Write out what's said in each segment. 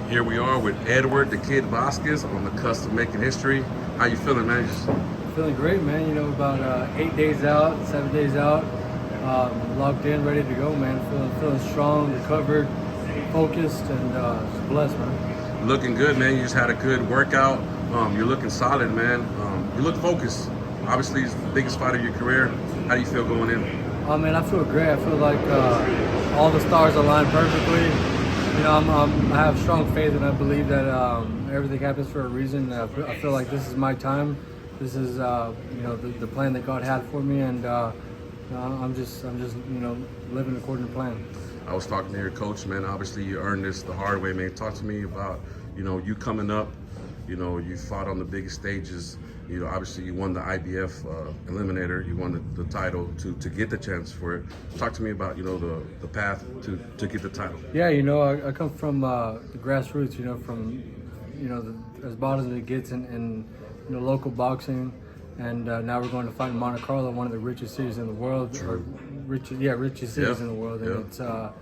Here we are with Edward, the kid Vasquez, on the cusp of making history. How you feeling, man? Feeling great, man. You know, about 8 days out, 7 days out, locked in, ready to go, man. Feeling strong, recovered, focused, and just blessed, man. Looking good, man. You just had a good workout. You're looking solid, man. You look focused. Obviously, it's the biggest fight of your career. How do you feel going in? Oh, man, I feel great. I feel like all the stars aligned perfectly. You know, I have strong faith, and I believe that everything happens for a reason. I feel like this is my time. This is, you know, the plan that God had for me, and I'm just, you know, living according to plan. I was talking to your coach, man. Obviously, you earned this the hard way, man. Talk to me about, you know, you coming up. You know, you fought on the biggest stages. You know, obviously you won the IBF Eliminator. You won the title to get the chance for it. Talk to me about, you know, the path to get the title. Yeah, you know, I come from the grassroots. You know, from as bottom as it gets in you know, local boxing, and now we're going to fight in Monte Carlo, one of the richest cities in the world. True. Richest cities in the world, and it's the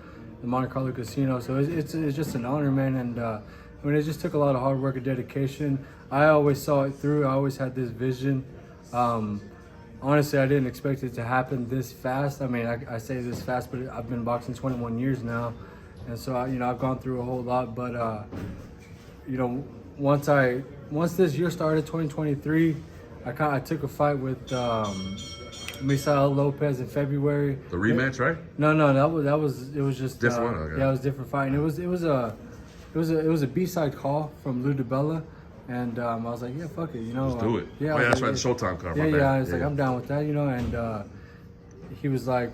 Monte Carlo Casino. So it's just an honor, man, and. I mean, it just took a lot of hard work and dedication. I always saw it through. I always had this vision. Honestly, I didn't expect it to happen this fast. I mean, I say this fast, but I've been boxing 21 years now. And so, you know, I've gone through a whole lot. But, you know, once this year started, 2023, I took a fight with Misael Lopez in February. The rematch, right? No, it was just different one. Okay. Yeah, it was a different fight, and it was a B-side call from Lou DiBella, and I was like, yeah, fuck it, you know. Let's do it. Yeah, that's right, the Showtime card. Yeah, it's like, I'm down with that, you know, and he was like,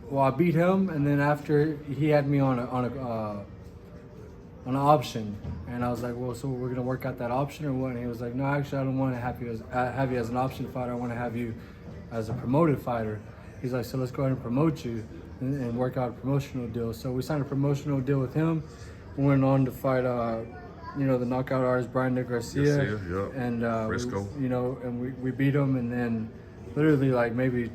well, I beat him, and then after he had me on an option, and I was like, well, so we're gonna work out that option or what? And he was like, no, actually, I don't want to have you as an option fighter. I want to have you as a promoted fighter. He's like, so let's go ahead and promote you and work out a promotional deal. So we signed a promotional deal with him. We went on to fight, you know, the knockout artist Brian Garcia, and Briscoe. you know, and we beat him. And then, literally, like maybe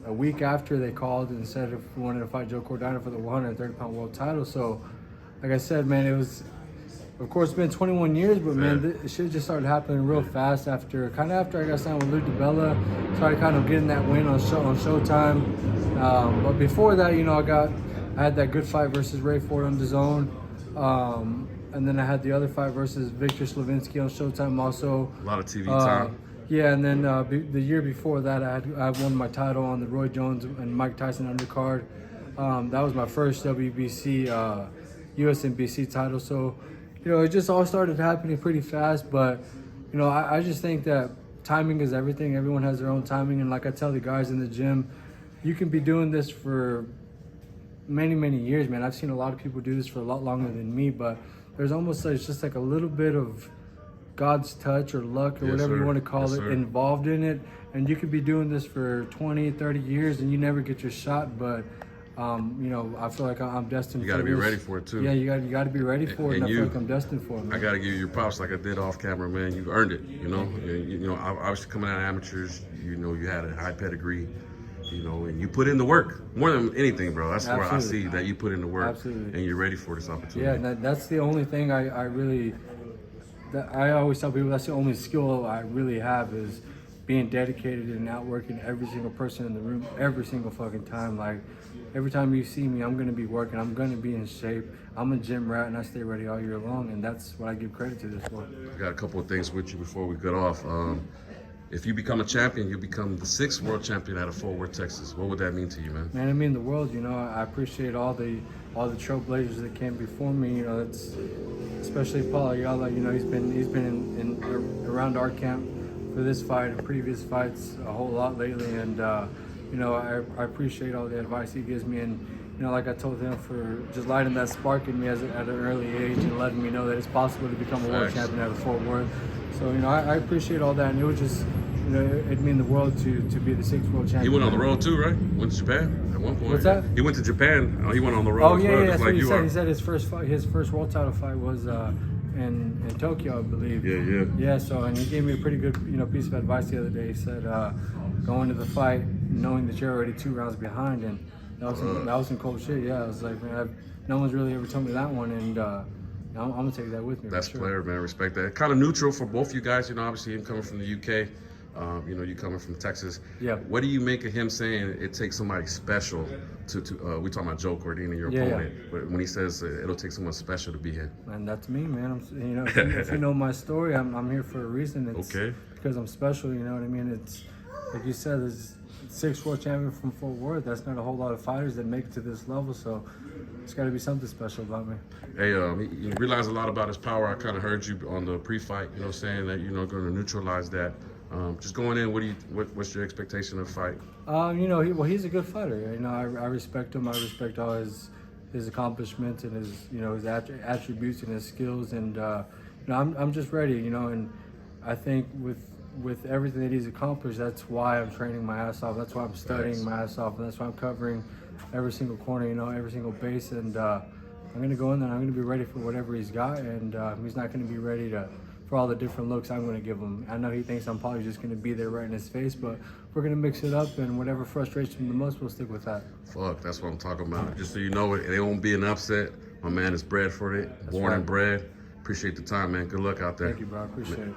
a week after, they called and said if we wanted to fight Joe Cordina for the 130-pound world title. So, like I said, man, it was, of course, it's been 21 years, but man, this shit just started happening real fast after I got signed with Lou DiBella, started kind of getting that win on Showtime. But before that, you know, I had that good fight versus Ray Ford on DAZN. And then I had the other fight versus Victor Slavinsky on Showtime also. A lot of TV time. Yeah, and then the year before that, I won my title on the Roy Jones and Mike Tyson undercard. That was my first WBC, USNBC title. So, you know, it just all started happening pretty fast. But, you know, I just think that timing is everything. Everyone has their own timing. And like I tell the guys in the gym, you can be doing this for many years, man. I've seen a lot of people do this for a lot longer than me, but there's almost like, it's just like a little bit of God's touch or luck or whatever you want to call it involved in it, and you could be doing this for 20-30 years and you never get your shot. But you know, I feel like I'm destined. You got to be ready for it too. Yeah, you got to be ready for it, and I feel like I'm destined for it, man. I got to give you your props like I did off camera, man. You earned it, you know. You know, obviously coming out of amateurs, you know, you had a high pedigree. You know, and you put in the work more than anything, bro. That's where I see that you put in the work. Absolutely. And you're ready for this opportunity. Yeah, that's the only thing I always tell people, that's the only skill I really have, is being dedicated and outworking every single person in the room every single fucking time. Like, every time you see me, I'm gonna be working. I'm gonna be in shape. I'm a gym rat, and I stay ready all year long, and that's what I give credit to this for. I got a couple of things with you before we get off. If you become a champion, you become the 6th world champion out of Fort Worth, Texas. What would that mean to you, man? Man, it means the world. You know, I appreciate all the trailblazers that came before me. You know, it's especially Paul Ayala. You know, he's been in around our camp for this fight and previous fights a whole lot lately, and you know, I appreciate all the advice he gives me, and you know, like I told him, for just lighting that spark in me at an early age and letting me know that it's possible to become a world champion out of Fort Worth. So, you know, I appreciate all that, and it was just, you know, it meant the world to be the 6th world champion. He went on the road too, right? Went to Japan at one point. What's that? He went to Japan. Oh, he went on the road. Oh, yeah, that's like what he said. He said his first world title fight was in Tokyo, I believe. Yeah. Yeah, so, and he gave me a pretty good, you know, piece of advice the other day. He said, going to the fight knowing that you're already 2 rounds behind, and that was some cold shit. Yeah, I was like, man, no one's really ever told me that one, and I'm gonna take that with me. That's for sure. player, man. Respect that. Kind of neutral for both you guys. You know, obviously him coming from the UK. You know, you coming from Texas. Yeah. What do you make of him saying it takes somebody special to we talking about Joe Cordina, your opponent, but when he says it'll take someone special to be here? And that's me, man. You know, if you know my story, I'm here for a reason. It's Okay. because I'm special. You know what I mean? It's like you said, there's 6 world champion from Fort Worth. That's not a whole lot of fighters that make it to this level. So it's got to be something special about me. Hey, you realize a lot about his power. I kind of heard you on the pre-fight, you know, saying that you're going to neutralize that. Just going in, what's your expectation of the fight? You know, he's a good fighter. You know, I respect him. I respect all his accomplishments and his attributes and his skills. And you know, I'm just ready. You know, and I think with everything that he's accomplished, that's why I'm training my ass off. That's why I'm studying my ass off, and that's why I'm covering every single corner. You know, every single base. And I'm gonna go in there. And I'm gonna be ready for whatever he's got, and he's not gonna be ready for all the different looks I'm going to give him. I know he thinks I'm probably just going to be there right in his face, but we're going to mix it up, and whatever frustrates him the most, we'll stick with that. Fuck, that's what I'm talking about. Just so you know, it won't be an upset. My man is bred for it, born and bred. Appreciate the time, man. Good luck out there. Thank you, bro. I appreciate it.